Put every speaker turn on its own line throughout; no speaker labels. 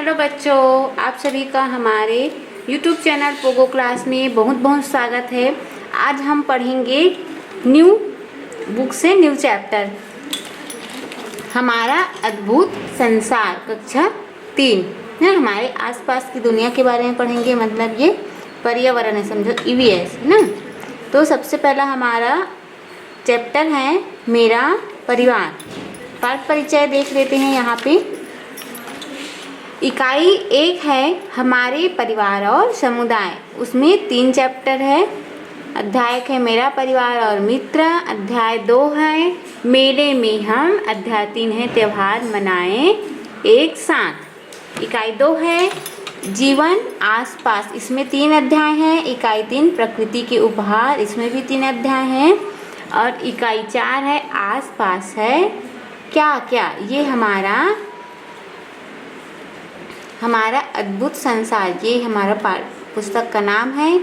Hello बच्चों, आप सभी का हमारे YouTube चैनल पोगो क्लास में बहुत बहुत स्वागत है। आज हम पढ़ेंगे न्यू बुक से न्यू चैप्टर हमारा अद्भुत संसार कक्षा 3 है। हमारे आसपास की दुनिया के बारे में पढ़ेंगे, मतलब ये पर्यावरण है, समझो EVS है ना। तो सबसे पहला हमारा चैप्टर है मेरा परिवार। पाठ परिचय देख लेते हैं। यहाँ पे इकाई 1 है हमारे परिवार और समुदाय, उसमें 3 चैप्टर है। अध्याय 1 है मेरा परिवार और मित्र, अध्याय 2 है मेले में हम, अध्याय 3 है त्योहार मनाएं एक साथ। इकाई 2 है जीवन आसपास, इसमें 3 अध्याय हैं। इकाई 3 प्रकृति के उपहार, इसमें भी 3 अध्याय हैं। और इकाई 4 है आसपास है क्या क्या, ये हमारा अद्भुत संसार, ये हमारा पुस्तक का नाम है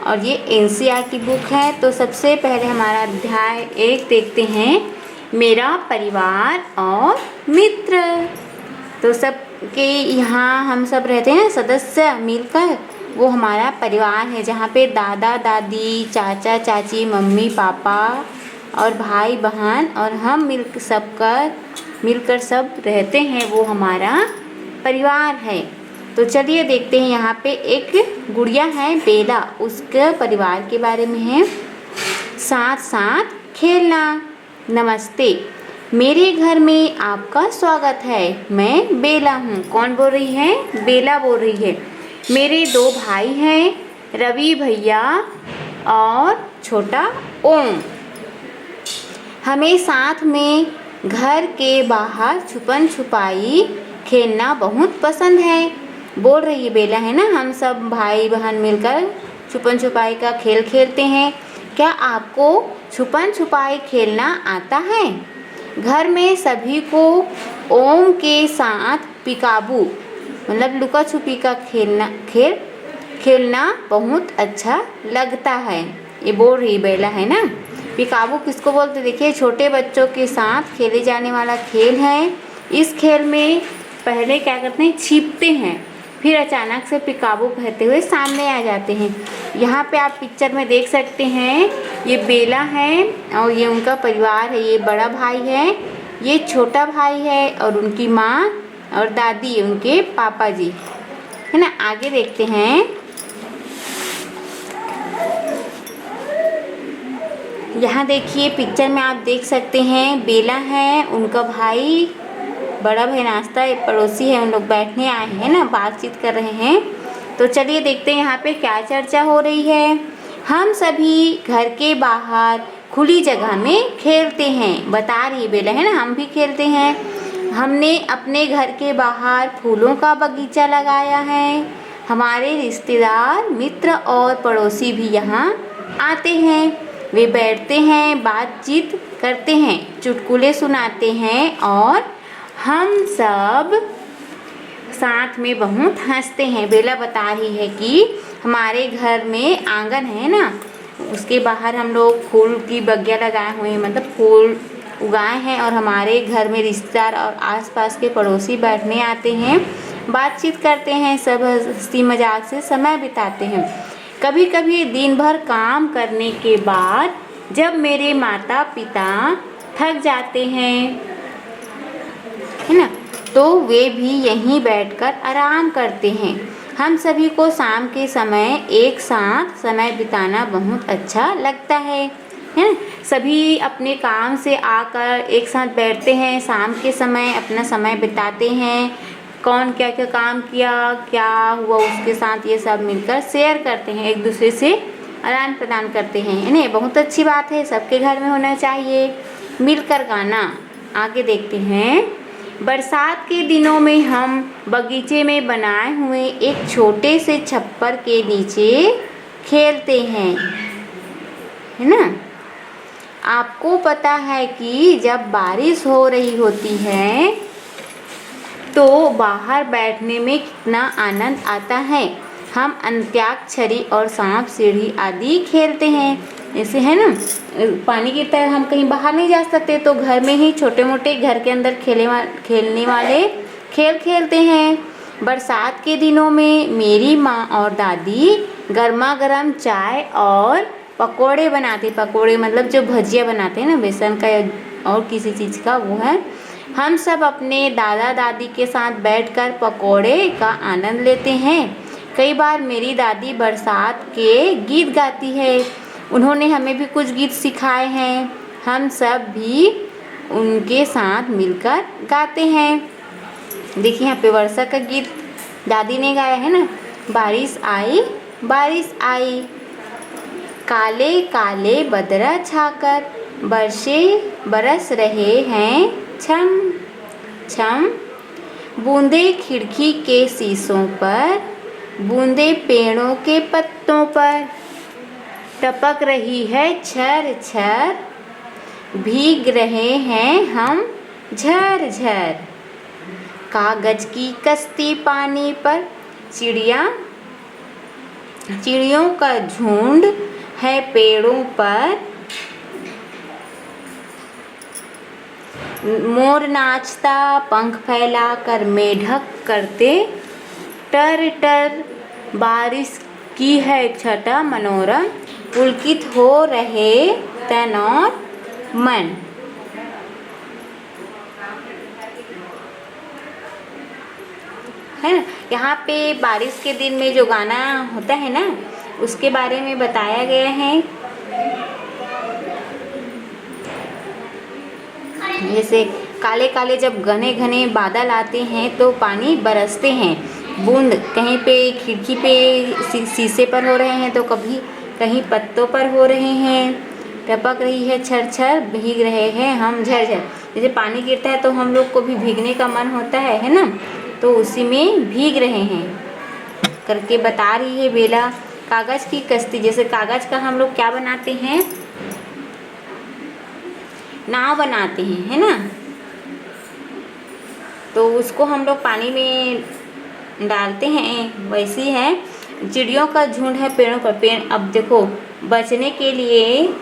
और ये NCERT की बुक है। तो सबसे पहले हमारा अध्याय 1 देखते हैं, मेरा परिवार और मित्र। तो सबके यहाँ हम सब रहते हैं सदस्य मिलकर, वो हमारा परिवार है, जहाँ पे दादा दादी, चाचा चाची, मम्मी पापा और भाई बहन और हम मिलकर सब रहते हैं, वो हमारा परिवार है। तो चलिए देखते हैं। यहाँ पे एक गुड़िया है बेला, उसके परिवार के बारे में है। साथ साथ खेलना। नमस्ते, मेरे घर में आपका स्वागत है। मैं बेला हूँ। कौन बोल रही है? बेला बोल रही है। मेरे 2 भाई हैं, रवि भैया और छोटा ओम। हमें साथ में घर के बाहर छुपन छुपाई खेलना बहुत पसंद है। बोल रही है बेला, है ना। हम सब भाई बहन मिलकर छुपन छुपाई का खेल खेलते हैं। क्या आपको छुपन छुपाई खेलना आता है? घर में सभी को ओम के साथ पिकाबू, मतलब लुका छुपी का खेलना बहुत अच्छा लगता है। ये बोल रही बेला, है ना। पिकाबू किसको बोलते? देखिए, छोटे बच्चों के साथ खेले जाने वाला खेल है। इस खेल में पहले क्या करते हैं, छिपते हैं, फिर अचानक से पिकाबू कहते हुए सामने आ जाते हैं। यहाँ पे आप पिक्चर में देख सकते हैं, ये बेला है और ये उनका परिवार है। ये बड़ा भाई है, ये छोटा भाई है और उनकी माँ और दादी, उनके पापा जी, है ना। आगे देखते हैं। यहाँ देखिए पिक्चर में आप देख सकते हैं, बेला है, उनका भाई, बड़ा भाई नाश्ता, एक पड़ोसी है, उन लोग बैठने आए हैं ना, बातचीत कर रहे हैं। तो चलिए देखते हैं यहाँ पे क्या चर्चा हो रही है। हम सभी घर के बाहर खुली जगह में खेलते हैं, बता रही बेला, है ना। हम भी खेलते हैं। हमने अपने घर के बाहर फूलों का बगीचा लगाया है। हमारे रिश्तेदार, मित्र और पड़ोसी भी यहाँ आते हैं। वे बैठते हैं, बातचीत करते हैं, चुटकुले सुनाते हैं और हम सब साथ में बहुत हंसते हैं। बेला बता रही है कि हमारे घर में आंगन है ना, उसके बाहर हम लोग फूल की बगिया लगाए हुए हैं, मतलब फूल उगाए हैं। और हमारे घर में रिश्तेदार और आसपास के पड़ोसी बैठने आते हैं, बातचीत करते हैं, सब हंसी मजाक से समय बिताते हैं। कभी कभी दिन भर काम करने के बाद जब मेरे माता पिता थक जाते हैं, है ना, तो वे भी यहीं बैठकर आराम करते हैं। हम सभी को शाम के समय एक साथ समय बिताना बहुत अच्छा लगता है ना। सभी अपने काम से आकर एक साथ बैठते हैं, शाम के समय अपना समय बिताते हैं। कौन क्या क्या काम किया, क्या हुआ उसके साथ, ये सब मिलकर शेयर करते हैं, एक दूसरे से आदान प्रदान करते हैं, है ना। बहुत अच्छी बात है, सबके घर में होना चाहिए मिलकर गाना। आगे देखते हैं। बरसात के दिनों में हम बगीचे में बनाए हुए एक छोटे से छप्पर के नीचे खेलते हैं, है ना। आपको पता है कि जब बारिश हो रही होती है तो बाहर बैठने में कितना आनंद आता है। हम अंत्याक्षरी और सांप सीढ़ी आदि खेलते हैं। ऐसे है ना, पानी की तरह हम कहीं बाहर नहीं जा सकते, तो घर में ही छोटे मोटे घर के अंदर खेलने वाले खेल खेलते हैं। बरसात के दिनों में मेरी माँ और दादी गर्मा गर्म चाय और पकोड़े बनाते। पकोड़े मतलब जो भजिया बनाते हैं ना, बेसन का या और किसी चीज़ का, वो है। हम सब अपने दादा दादी के साथ बैठकर पकोड़े का आनंद लेते हैं। कई बार मेरी दादी बरसात के गीत गाती है। उन्होंने हमें भी कुछ गीत सिखाए हैं। हम सब भी उनके साथ मिलकर गाते हैं। देखिए यहाँ पे वर्षा का गीत दादी ने गाया है ना। बारिश आई, काले काले बदरा छाकर बरस रहे हैं छम छम। बूंदे खिड़की के शीशों पर, बूंदे पेड़ों के पत्तों पर टपक रही है छर छर। भीग रहे हैं हम झर झर। कागज की कश्ती पानी पर, चिड़ियों का झुंड है पेड़ों पर। मोर नाचता पंख फैला कर मेढक करते टर टर। बारिश की है छटा मनोरम, पुलकित हो रहे तन और मन। है ना। यहाँ पे बारिश के दिन में जो गाना होता है ना, उसके बारे में बताया गया है। जैसे काले काले जब घने घने बादल आते हैं तो पानी बरसते हैं। बूंद कहीं पे खिड़की पे शीशे पर हो रहे हैं तो कभी कहीं पत्तों पर हो रहे हैं। टपक रही है छर छर, भीग रहे हैं हम झर झर। जैसे पानी गिरता है तो हम लोग को भी भीगने का मन होता है ना, तो उसी में भीग रहे हैं करके बता रही है बेला। कागज़ की कश्ती, जैसे कागज़ का हम लोग क्या बनाते हैं, नाव बनाते हैं, है ना। तो उसको हम लोग पानी में डालते हैं, वैसी है। चिड़ियों का झुंड है पेड़ों पर। पेड़ अब देखो बचने के लिए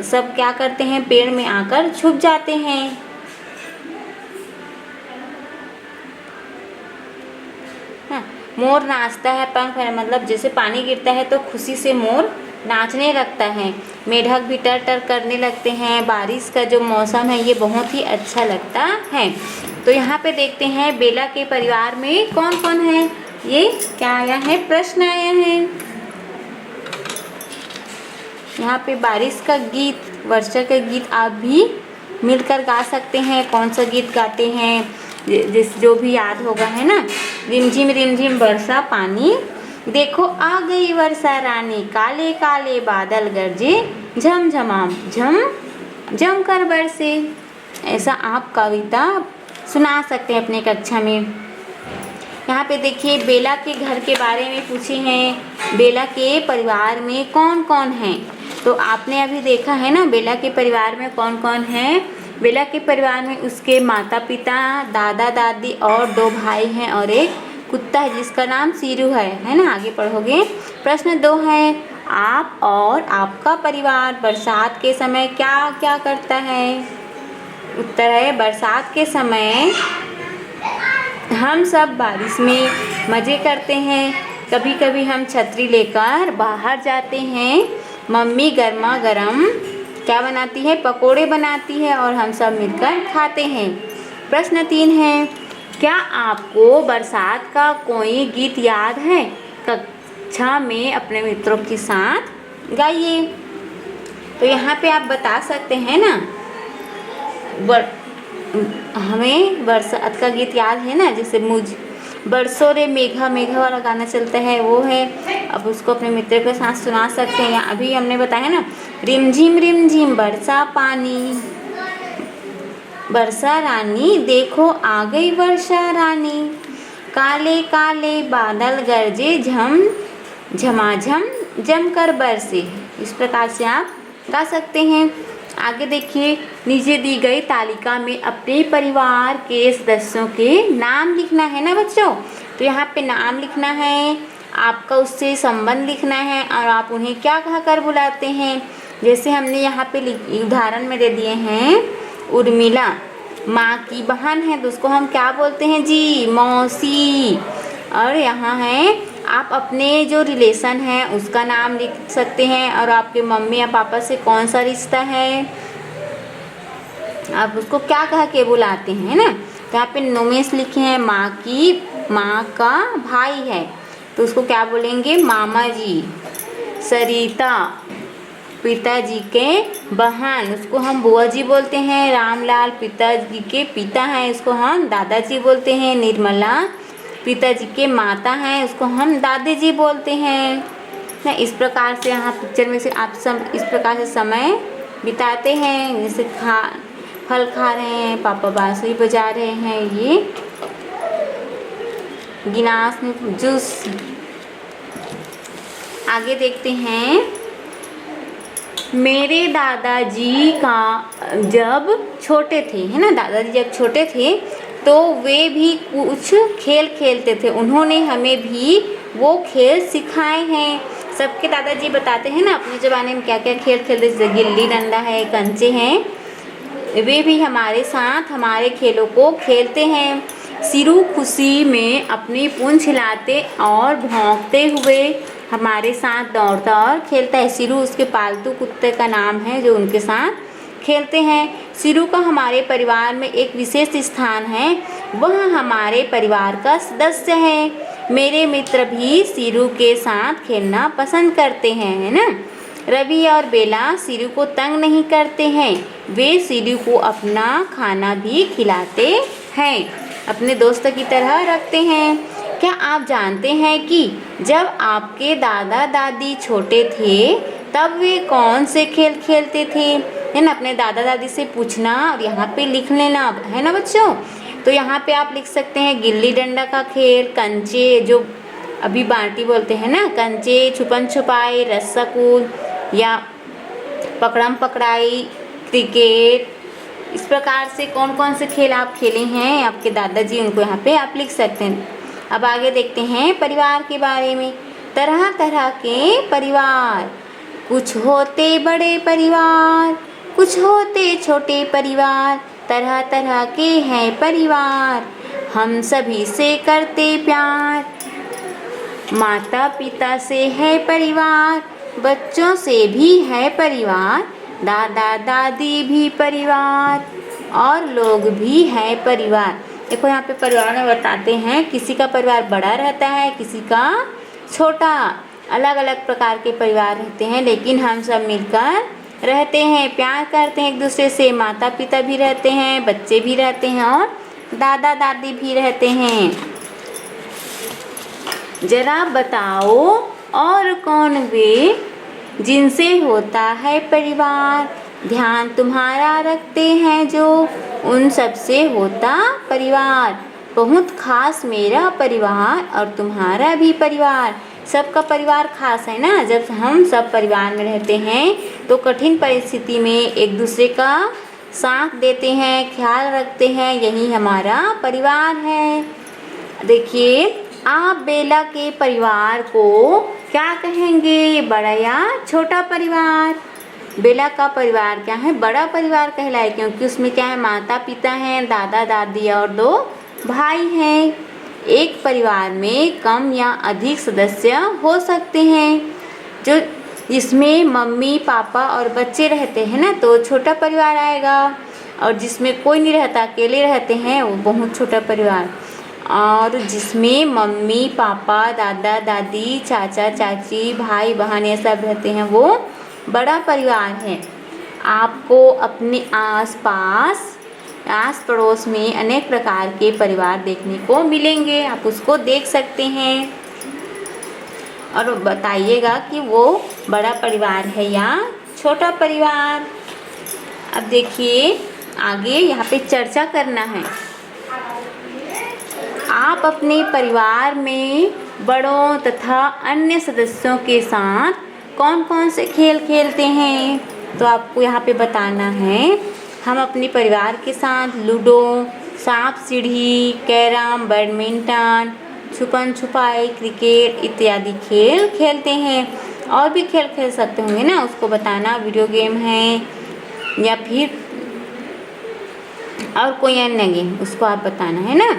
सब क्या करते हैं, पेड़ में आकर छुप जाते हैं। मोर नाचता है पंख फैला, मतलब जैसे पानी गिरता है तो खुशी से मोर नाचने लगता है। मेढक भी टर टर करने लगते हैं। बारिश का जो मौसम है ये बहुत ही अच्छा लगता है। तो यहाँ पे देखते हैं बेला के परिवार में कौन कौन है। ये क्या आया है, प्रश्न आया है। यहाँ पे बारिश का गीत, वर्षा का गीत आप भी मिलकर गा सकते हैं। कौन सा गीत गाते हैं जिस जो भी याद होगा, है ना। रिमझिम बरसा पानी, देखो आ गई वर्षा रानी। काले काले बादल गरजे, झमझमाम झम जम कर बरसे। ऐसा आप कविता सुना सकते हैं अपने कक्षा में। यहाँ पे देखिए बेला के घर के बारे में पूछे हैं। बेला के परिवार में कौन कौन है, तो आपने अभी देखा है ना बेला के परिवार में कौन कौन है। बेला के परिवार में उसके माता पिता, दादा दादी और 2 भाई हैं और एक कुत्ता है जिसका नाम सीरू है ना। आगे पढ़ोगे। प्रश्न 2 है, आप और आपका परिवार बरसात के समय क्या क्या करता है। उत्तर है, बरसात के समय हम सब बारिश में मज़े करते हैं। कभी कभी हम छतरी लेकर बाहर जाते हैं। मम्मी गर्मा गर्म क्या बनाती है, पकोड़े बनाती है और हम सब मिलकर खाते हैं। प्रश्न 3 है, क्या आपको बरसात का कोई गीत याद है। कक्षा में अपने मित्रों के साथ गाइए। तो यहाँ पे आप बता सकते हैं ना, हमें बरसात का गीत याद है ना, जैसे बरसों रे मेघा मेघा वाला गाना चलता है वो है। अब उसको अपने मित्र के साथ सुना सकते हैं। या अभी हमने बताया ना, रिमझिम बरसा पानी, वर्षा रानी देखो आ गई वर्षा रानी। काले काले बादल गरजे झमाझम जमकर बरसे। इस प्रकार से आप गा सकते हैं। आगे देखिए, नीचे दी गई तालिका में अपने परिवार के सदस्यों के नाम लिखना है ना बच्चों। तो यहाँ पे नाम लिखना है, आपका उससे संबंध लिखना है और आप उन्हें क्या कहकर बुलाते हैं। जैसे हमने यहाँ पे उदाहरण में दे दिए हैं, उर्मिला माँ की बहन है तो उसको हम क्या बोलते हैं जी, मौसी। और यहाँ है आप अपने जो रिलेशन है उसका नाम लिख सकते हैं, और आपके मम्मी या पापा से कौन सा रिश्ता है, आप उसको क्या कह के बुलाते हैं ना। तो यहाँ पे नोमेस लिखे हैं, माँ का भाई है तो उसको क्या बोलेंगे, मामा जी। सरिता पिताजी के बहन, उसको हम बुआ जी बोलते हैं। रामलाल पिताजी के पिता हैं, उसको हम दादाजी बोलते हैं। निर्मला पिताजी के माता हैं, उसको हम दादी जी बोलते हैं ना। इस प्रकार से यहाँ पिक्चर में से आप सब इस प्रकार से समय बिताते हैं। जैसे फल खा रहे हैं, पापा बांसुरी बजा रहे हैं, ये गिलास में जूस। आगे देखते हैं, मेरे दादाजी का जब छोटे थे, है ना, दादाजी जब छोटे थे तो वे भी कुछ खेल खेलते थे, उन्होंने हमें भी वो खेल सिखाए हैं। सबके दादाजी बताते हैं ना अपने ज़माने में क्या क्या खेल खेलते, जैसे गिल्ली डंडा है, कंचे हैं, वे भी हमारे साथ हमारे खेलों को खेलते हैं। सिरू खुशी में अपनी पूंछ हिलाते और भौंकते हुए हमारे साथ दौड़ता और खेलता है। सिरू उसके पालतू कुत्ते का नाम है जो उनके साथ खेलते हैं। सिरू का हमारे परिवार में एक विशेष स्थान है, वह हमारे परिवार का सदस्य है। मेरे मित्र भी सिरू के साथ खेलना पसंद करते हैं, है ना। रवि और बेला सिरू को तंग नहीं करते हैं, वे सिरू को अपना खाना भी खिलाते हैं, अपने दोस्त की तरह रखते हैं। क्या आप जानते हैं कि जब आपके दादा दादी छोटे थे तब वे कौन से खेल खेलते थे, है ना। अपने दादा दादी से पूछना और यहाँ पे लिख लेना, है ना बच्चों। तो यहाँ पे आप लिख सकते हैं गिल्ली डंडा का खेल, कंचे जो अभी बांटी बोलते हैं ना, कंचे, छुपन छुपाई, रस्सा कूद या पकड़म पकड़ाई, क्रिकेट। इस प्रकार से कौन कौन से खेल आप खेले हैं आपके दादाजी, उनको यहाँ पे आप लिख सकते हैं। अब आगे देखते हैं परिवार के बारे में। तरह तरह के परिवार, कुछ होते बड़े परिवार, कुछ होते छोटे परिवार, तरह तरह के हैं परिवार, हम सभी से करते प्यार। माता पिता से है परिवार, बच्चों से भी है परिवार, दादा दादी भी परिवार और लोग भी है परिवार। देखो यहाँ पे परिवार में बताते हैं, किसी का परिवार बड़ा रहता है, किसी का छोटा, अलग अलग प्रकार के परिवार रहते हैं, लेकिन हम सब मिलकर रहते हैं, प्यार करते हैं एक दूसरे से। माता पिता भी रहते हैं, बच्चे भी रहते हैं और दादा दादी भी रहते हैं। जरा बताओ और कौन वे जिनसे होता है परिवार, ध्यान तुम्हारा रखते हैं जो, उन सब से होता परिवार। बहुत खास मेरा परिवार और तुम्हारा भी परिवार। सबका परिवार खास है ना। जब हम सब परिवार में रहते हैं तो कठिन परिस्थिति में एक दूसरे का साथ देते हैं, ख्याल रखते हैं, यही हमारा परिवार है। देखिए, आप बेला के परिवार को क्या कहेंगे, बड़ा या छोटा परिवार। बेला का परिवार क्या है, बड़ा परिवार कहलाए, क्योंकि उसमें क्या है, माता पिता हैं, दादा दादी और 2 भाई हैं। एक परिवार में कम या अधिक सदस्य हो सकते हैं, जो जिसमें मम्मी पापा और बच्चे रहते हैं ना, तो छोटा परिवार आएगा। और जिसमें कोई नहीं रहता, अकेले रहते हैं, वो बहुत छोटा परिवार। और जिसमें मम्मी पापा दादा दादी चाचा चाची भाई बहन ये सब रहते हैं, वो बड़ा परिवार है। आपको अपने आस पड़ोस में अनेक प्रकार के परिवार देखने को मिलेंगे, आप उसको देख सकते हैं और बताइएगा कि वो बड़ा परिवार है या छोटा परिवार। अब देखिए आगे यहाँ पे चर्चा करना है। आप अपने परिवार में बड़ों तथा अन्य सदस्यों के साथ कौन कौन से खेल खेलते हैं, तो आपको यहाँ पे बताना है। हम अपने परिवार के साथ लूडो, सांप सीढ़ी, कैरम, बैडमिंटन, छुपन छुपाई, क्रिकेट इत्यादि खेल खेलते हैं। और भी खेल खेल सकते होंगे ना, उसको बताना, वीडियो गेम है या फिर और कोई अन्य गेम उसको आप बताना है ना।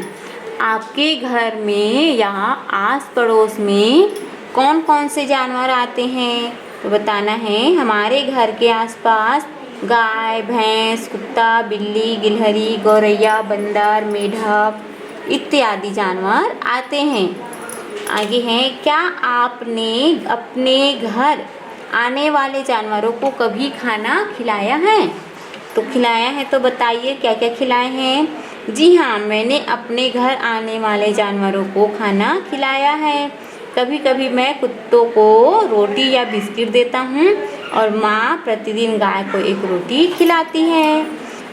आपके घर में या आस पड़ोस में कौन कौन से जानवर आते हैं तो बताना है। हमारे घर के आसपास गाय, भैंस, कुत्ता, बिल्ली, गिलहरी, गौरैया, बंदर, मेढक इत्यादि जानवर आते हैं। आगे है, क्या आपने अपने घर आने वाले जानवरों को कभी खाना खिलाया है तो खिलाया है तो बताइए क्या क्या खिलाए हैं। जी हाँ, मैंने अपने घर आने वाले जानवरों को खाना खिलाया है। कभी कभी मैं कुत्तों को रोटी या बिस्किट देता हूँ और माँ प्रतिदिन गाय को एक रोटी खिलाती है।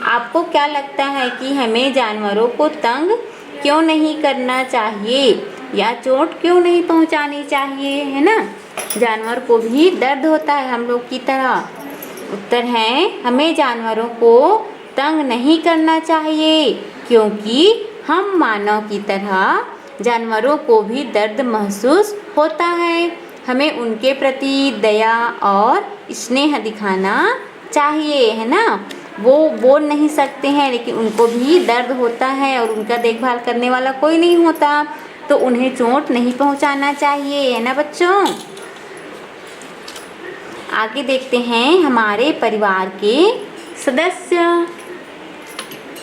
आपको क्या लगता है कि हमें जानवरों को तंग क्यों नहीं करना चाहिए या चोट क्यों नहीं पहुँचानी चाहिए, है ना। जानवर को भी दर्द होता है हम लोग की तरह। उत्तर है, हमें जानवरों को तंग नहीं करना चाहिए क्योंकि हम मानव की तरह जानवरों को भी दर्द महसूस होता है। हमें उनके प्रति दया और स्नेह दिखाना चाहिए, है ना। वो बोल नहीं सकते हैं लेकिन उनको भी दर्द होता है और उनका देखभाल करने वाला कोई नहीं होता, तो उन्हें चोट नहीं पहुंचाना चाहिए, है ना बच्चों। आगे देखते हैं, हमारे परिवार के सदस्य,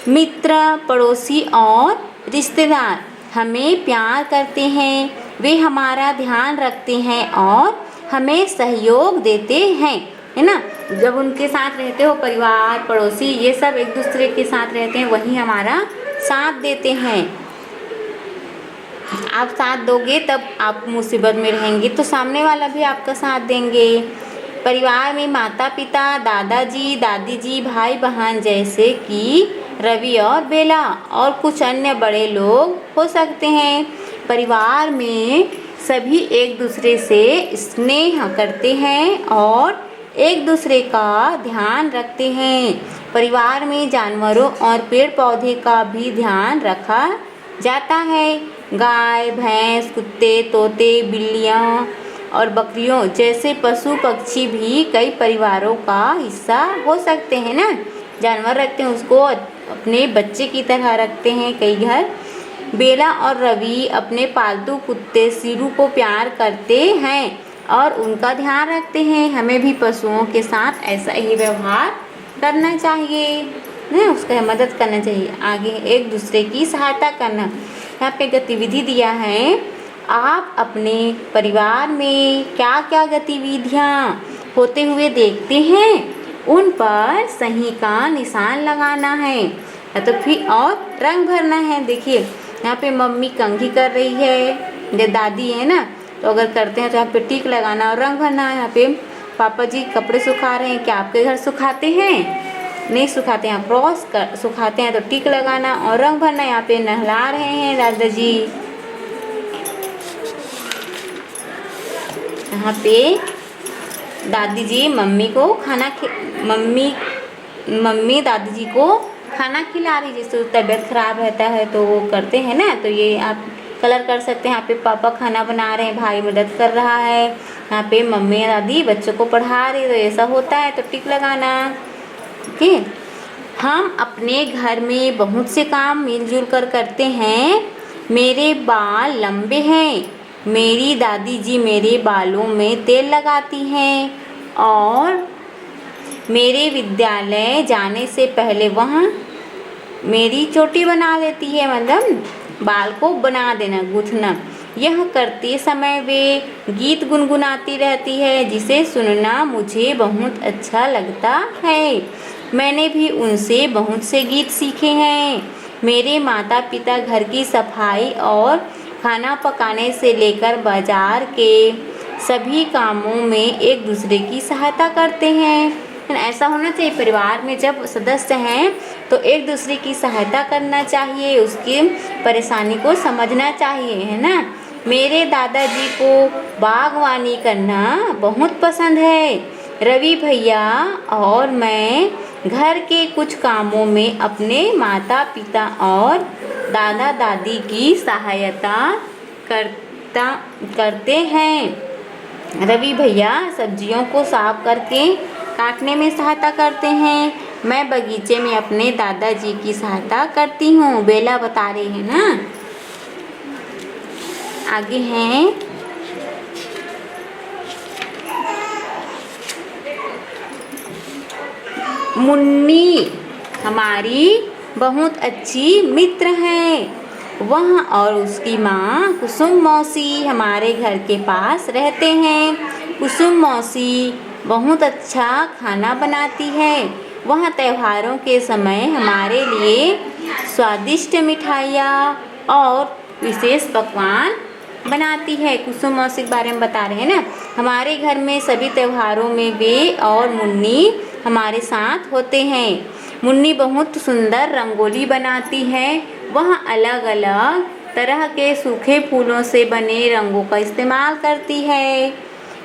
मित्र, पड़ोसी और रिश्तेदार हमें प्यार करते हैं। वे हमारा ध्यान रखते हैं और हमें सहयोग देते हैं, है ना। जब उनके साथ रहते हो, परिवार, पड़ोसी, ये सब एक दूसरे के साथ रहते हैं, वही हमारा साथ देते हैं। आप साथ दोगे तब आप मुसीबत में रहेंगे तो सामने वाला भी आपका साथ देंगे। परिवार में माता पिता, दादाजी, दादी जी, भाई बहन जैसे कि रवि और बेला और कुछ अन्य बड़े लोग हो सकते हैं। परिवार में सभी एक दूसरे से स्नेह करते हैं और एक दूसरे का ध्यान रखते हैं। परिवार में जानवरों और पेड़ पौधे का भी ध्यान रखा जाता है। गाय, भैंस, कुत्ते, तोते, बिल्लियाँ और बकरियों जैसे पशु पक्षी भी कई परिवारों का हिस्सा हो सकते हैं ना। जानवर रखते हैं, उसको अपने बच्चे की तरह रखते हैं कई घर। बेला और रवि अपने पालतू कुत्ते सीरू को प्यार करते हैं और उनका ध्यान रखते हैं। हमें भी पशुओं के साथ ऐसा ही व्यवहार करना चाहिए ना, उसका मदद करना चाहिए। आगे एक दूसरे की सहायता करना। यहाँ पे गतिविधि दिया है, आप अपने परिवार में क्या क्या गतिविधियाँ होते हुए देखते हैं उन पर सही का निशान लगाना है या तो फिर और रंग भरना है। देखिए यहाँ पे मम्मी कंघी कर रही है, ये दादी है ना, तो अगर करते हैं तो यहाँ पे टिक लगाना और रंग भरना है। यहाँ पे पापा जी कपड़े सुखा रहे हैं, क्या आपके घर सुखाते हैं? नहीं सुखाते हैं, क्रॉस कर सुखाते हैं तो टिक लगाना और रंग भरना। यहाँ पे नहला रहे हैं दादाजी। यहाँ पे दादी जी मम्मी दादी जी को खाना खिला रही। जैसे तबीयत ख़राब रहता है तो वो करते हैं ना, तो ये आप कलर कर सकते हैं। यहाँ पे पापा खाना बना रहे हैं, भाई मदद कर रहा है। यहाँ पे मम्मी दादी बच्चों को पढ़ा रही है, तो ऐसा होता है तो टिक लगाना। ओके, हम अपने घर में बहुत से काम मिलजुल कर करते हैं। मेरे बाल लंबे हैं, मेरी दादी जी मेरे बालों में तेल लगाती हैं और मेरे विद्यालय जाने से पहले वह मेरी चोटी बना देती है, मतलब बाल को बना देना, गूँथना। यह करते समय वे गीत गुनगुनाती रहती है जिसे सुनना मुझे बहुत अच्छा लगता है। मैंने भी उनसे बहुत से गीत सीखे हैं। मेरे माता पिता घर की सफाई और खाना पकाने से लेकर बाजार के सभी कामों में एक दूसरे की सहायता करते हैं। ऐसा होना चाहिए, परिवार में जब सदस्य हैं तो एक दूसरे की सहायता करना चाहिए, उसकी परेशानी को समझना चाहिए, है ना। मेरे दादाजी को बागवानी करना बहुत पसंद है। रवि भैया और मैं घर के कुछ कामों में अपने माता पिता और दादा दादी की सहायता करते हैं। रवि भैया सब्जियों को साफ करके काटने में सहायता करते हैं मैं बगीचे में अपने दादाजी की सहायता करती हूँ। बेला बता रही है ना। आगे हैं मुन्नी हमारी बहुत अच्छी मित्र है। वह और उसकी माँ कुसुम मौसी हमारे घर के पास रहते हैं। कुसुम मौसी बहुत अच्छा खाना बनाती है। वह त्योहारों के समय हमारे लिए स्वादिष्ट मिठाइयाँ और विशेष पकवान बनाती है। कुसुम मौसी के बारे में बता रहे हैं ना। हमारे घर में सभी त्योहारों में वे और मुन्नी हमारे साथ होते हैं। मुन्नी बहुत सुंदर रंगोली बनाती है। वह अलग अलग तरह के सूखे फूलों से बने रंगों का इस्तेमाल करती है।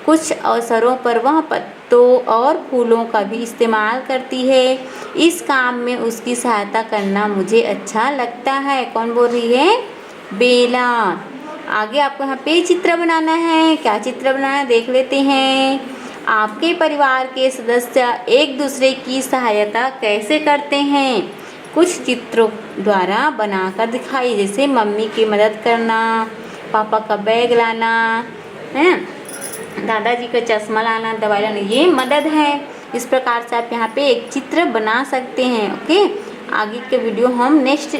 कुछ अवसरों पर वह पत्तों और फूलों का भी इस्तेमाल करती है। इस काम में उसकी सहायता करना मुझे अच्छा लगता है। कौन बोल रही है? बेला। आगे आपको यहाँ पे चित्र बनाना है। क्या चित्र बनाना है देख लेते हैं। आपके परिवार के सदस्य एक दूसरे की सहायता कैसे करते हैं? कुछ चित्रों द्वारा बनाकर दिखाइए। जैसे मम्मी की मदद करना, पापा का बैग लाना, है दादाजी का चश्मा लाना, दवाई लाना, ये मदद है। इस प्रकार से आप यहाँ पे एक चित्र बना सकते हैं। ओके, आगे के वीडियो हम नेक्स्ट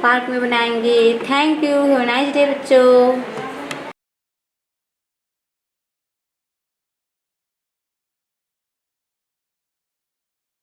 पार्ट में बनाएंगे। Thank you. Have a nice day बच्चों।